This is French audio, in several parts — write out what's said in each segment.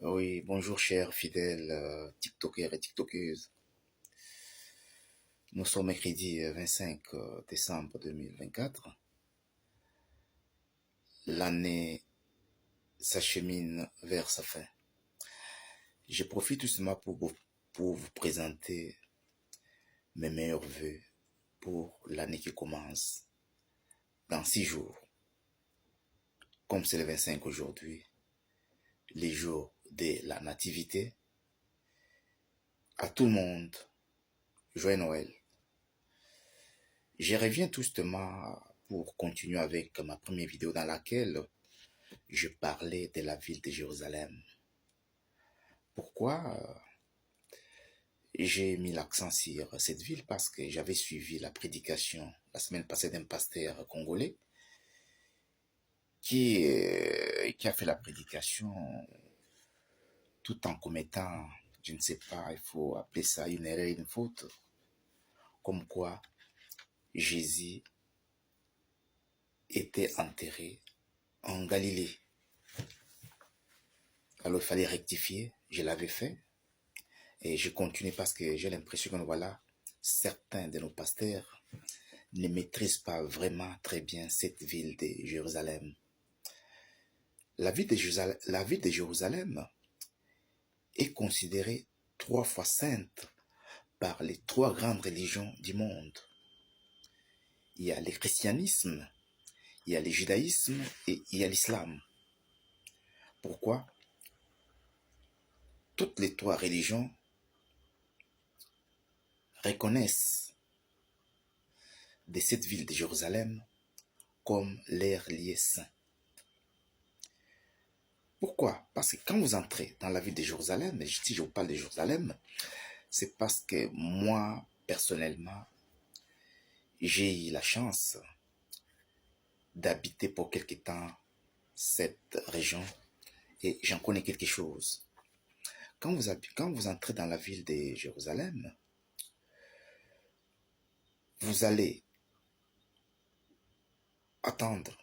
Oui, bonjour chers fidèles TikTokers et TikTokeuses. Nous sommes mercredi 25 décembre 2024. L'année s'achemine vers sa fin. Je profite justement pour vous présenter mes meilleurs vœux pour l'année qui commence dans 6 jours. Comme c'est le 25 aujourd'hui, les jours de la nativité, à tout le monde, joyeux Noël. Je reviens tout justement pour continuer avec ma première vidéo dans laquelle je parlais de la ville de Jérusalem. Pourquoi j'ai mis l'accent sur cette ville? Parce que j'avais suivi la prédication la semaine passée d'un pasteur congolais qui a fait la prédication tout en commettant, je ne sais pas, il faut appeler ça une erreur, une faute, comme quoi Jésus était enterré en Galilée. Alors il fallait rectifier, je l'avais fait, et je continue parce que j'ai l'impression que voilà, certains de nos pasteurs ne maîtrisent pas vraiment très bien cette ville de Jérusalem. La ville de Jérusalem est considérée 3 fois sainte par les 3 grandes religions du monde. Il y a le christianisme, il y a le judaïsme et il y a l'islam. Pourquoi? Toutes les 3 religions reconnaissent de cette ville de Jérusalem comme leur lieu saint. Pourquoi? Parce que quand vous entrez dans la ville de Jérusalem, et si je vous parle de Jérusalem, c'est parce que moi, personnellement, j'ai eu la chance d'habiter pour quelque temps cette région et j'en connais quelque chose. Quand vous entrez dans la ville de Jérusalem, vous allez attendre.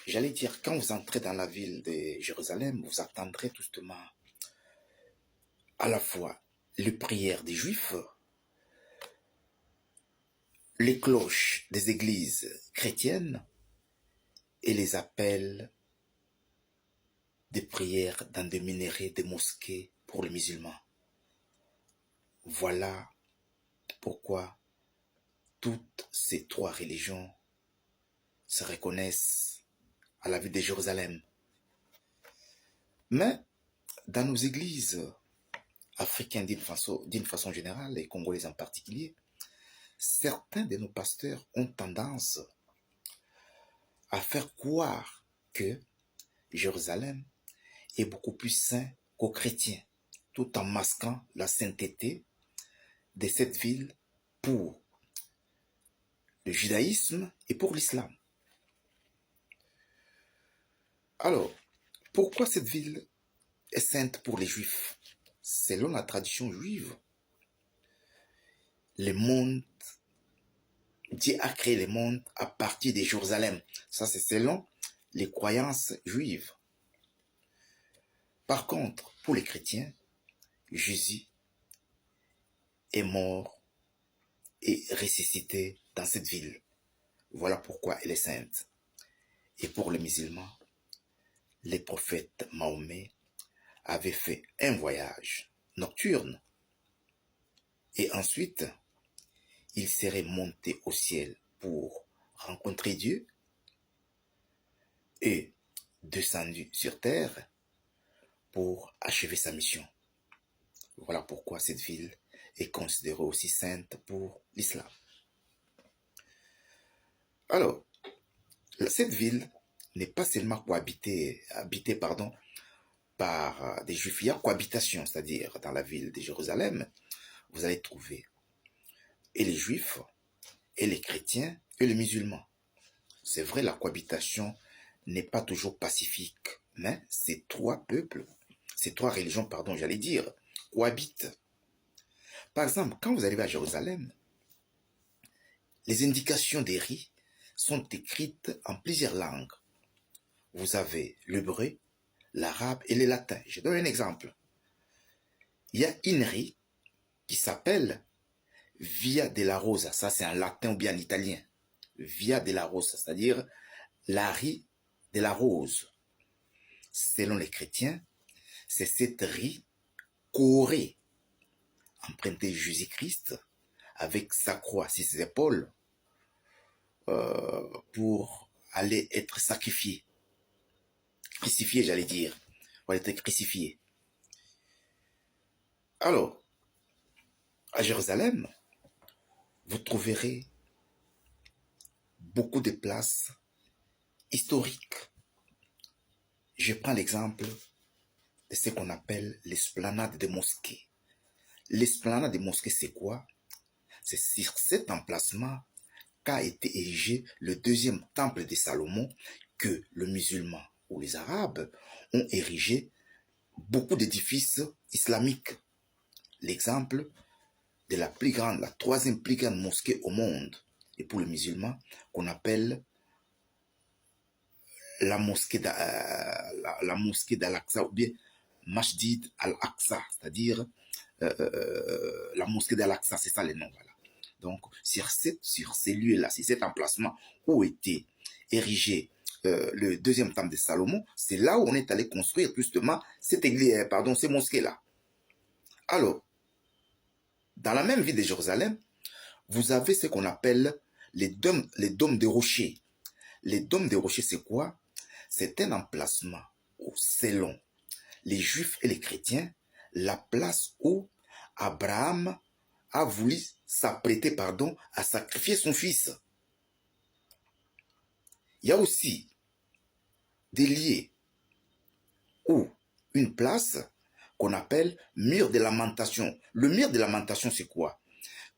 J'allais dire, quand vous entrez dans la ville de Jérusalem, vous attendrez tout justement à la fois les prières des Juifs, les cloches des églises chrétiennes et les appels des prières dans des minérets des mosquées pour les musulmans. Voilà pourquoi toutes ces 3 religions se reconnaissent à la ville de Jérusalem. Mais dans nos églises africaines d'une façon générale, et congolaises en particulier, certains de nos pasteurs ont tendance à faire croire que Jérusalem est beaucoup plus saint qu'aux chrétiens, tout en masquant la sainteté de cette ville pour le judaïsme et pour l'islam. Alors, pourquoi cette ville est sainte pour les juifs? Selon la tradition juive, le monde, Dieu a créé le monde à partir de Jérusalem. Ça, c'est selon les croyances juives. Par contre, pour les chrétiens, Jésus est mort et ressuscité dans cette ville. Voilà pourquoi elle est sainte. Et pour les musulmans, les prophètes Mahomet avaient fait un voyage nocturne et ensuite il serait monté au ciel pour rencontrer Dieu et descendu sur terre pour achever sa mission. Voilà pourquoi cette ville est considérée aussi sainte pour l'islam. Alors, cette ville n'est pas seulement habitée par des juifs. Il y a cohabitation, c'est-à-dire dans la ville de Jérusalem, vous allez trouver et les juifs, et les chrétiens, et les musulmans. C'est vrai, la cohabitation n'est pas toujours pacifique, mais ces 3 peuples, ces 3 religions, j'allais dire, cohabitent. Par exemple, quand vous arrivez à Jérusalem, les indications des rites sont écrites en plusieurs langues. vous avez l'hébreu, l'arabe et le latin. Je donne un exemple. Il y a une rue qui s'appelle Via della Rosa. Ça, c'est en latin ou bien en italien. Via della Rosa, c'est-à-dire la rue de la rose. Selon les chrétiens, c'est cette rue qu'aurait emprunté Jésus-Christ avec sa croix sur ses épaules pour aller être sacrifié. Crucifié, j'allais dire. Pour être crucifié. Alors, à Jérusalem, vous trouverez beaucoup de places historiques. Je prends l'exemple de ce qu'on appelle l'esplanade des mosquées. L'esplanade des mosquées, c'est quoi? C'est sur cet emplacement qu'a été érigé le deuxième temple de Salomon que les musulmans ou les arabes ont érigé beaucoup d'édifices islamiques. L'exemple de la plus grande, la troisième plus grande mosquée au monde, et pour les musulmans, qu'on appelle la mosquée d'Al-Aqsa ou bien Masjid Al-Aqsa, c'est-à-dire la mosquée d'Al-Aqsa, c'est ça le nom, voilà. Donc, sur ces lieux-là, sur cet emplacement où était érigé le deuxième temple de Salomon, c'est là où on est allé construire justement cette église, ces mosquées-là. Alors, dans la même ville de Jérusalem, vous avez ce qu'on appelle les dômes de rochers. Les dômes de rochers, c'est quoi? C'est un emplacement où, selon les juifs et les chrétiens, la place où Abraham a voulu s'apprêter, à sacrifier son fils. Il y a aussi des lieux ou une place qu'on appelle mur de lamentation. Le mur de lamentation, c'est quoi?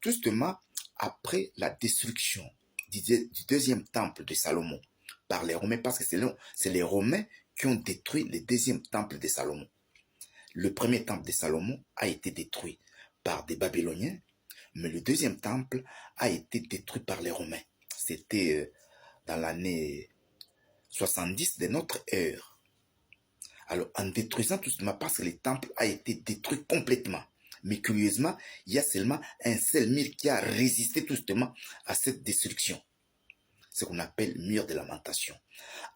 Justement, après la destruction du deuxième temple de Salomon par les Romains, parce que c'est les Romains qui ont détruit le deuxième temple de Salomon. Le premier temple de Salomon a été détruit par des Babyloniens, mais le deuxième temple a été détruit par les Romains. C'était dans l'année 70 de notre ère. Alors, en détruisant tout cela, parce que le temple a été détruit complètement. Mais curieusement, il y a seulement un seul mur qui a résisté tout justement à cette destruction. Ce qu'on appelle mur de lamentation.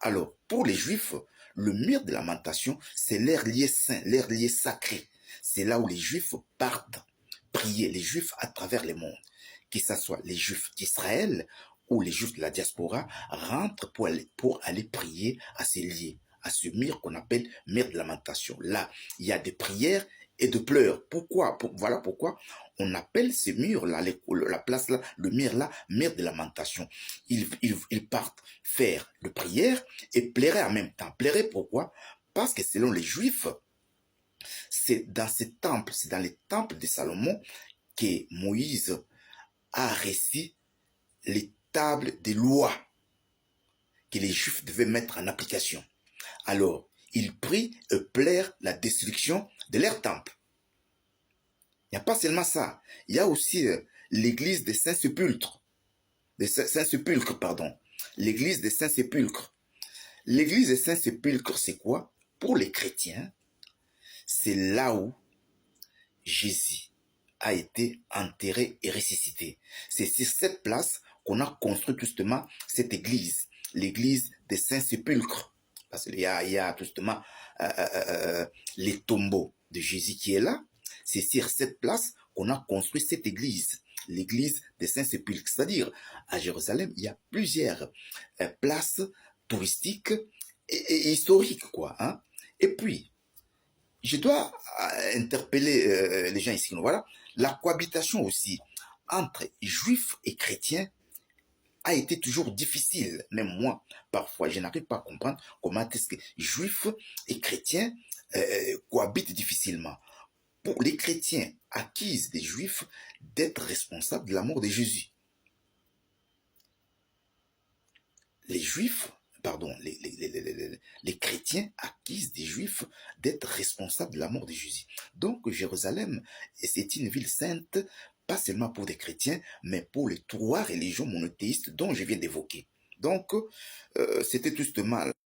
Alors, pour les Juifs, le mur de lamentation, c'est leur lieu saint, leur lieu sacré. C'est là où les Juifs partent prier, les Juifs à travers le monde. Que ce soit les Juifs d'Israël ou les Juifs de la diaspora, rentrent pour aller prier à ces lieux, à ce mur qu'on appelle mur de lamentation. Là, il y a des prières et de pleurs. Pourquoi? Voilà pourquoi on appelle ce mur-là, la place-là, le mur-là, mur de lamentation. Ils partent faire de prière et pleurer en même temps. Pleurer pourquoi? Parce que selon les Juifs, c'est dans ces temples, c'est dans les temples de Salomon que Moïse a récit les tables des lois que les Juifs devaient mettre en application. Alors, ils prient et pleurent la destruction de leur temple. Il n'y a pas seulement ça. Il y a aussi l'église des Saint-Sépulcres. L'église des Saint-Sépulcres. L'église des Saint-Sépulcres, c'est quoi? Pour les chrétiens, c'est là où Jésus a été enterré et ressuscité. C'est sur cette place qu'on a construit justement cette église, l'église des Saint-Sépulcres. Parce qu'il y a justement les tombeaux de Jésus qui est là. C'est sur cette place qu'on a construit cette église, l'église des Saint-Sépulcres. C'est-à-dire, à Jérusalem, il y a plusieurs places touristiques et historiques, quoi. Hein? Et puis, je dois interpeller les gens ici. Voilà, la cohabitation aussi entre juifs et chrétiens a été toujours difficile. Même moi, parfois, je n'arrive pas à comprendre comment est-ce que juifs et chrétiens cohabitent difficilement. Pour les chrétiens, accusent des juifs d'être responsables de la mort de Jésus. Les juifs, pardon, les chrétiens accusent des juifs d'être responsables de la mort de Jésus. Donc, Jérusalem, c'est une ville sainte, pas seulement pour des chrétiens, mais pour les trois religions monothéistes dont je viens d'évoquer. Donc, c'était justement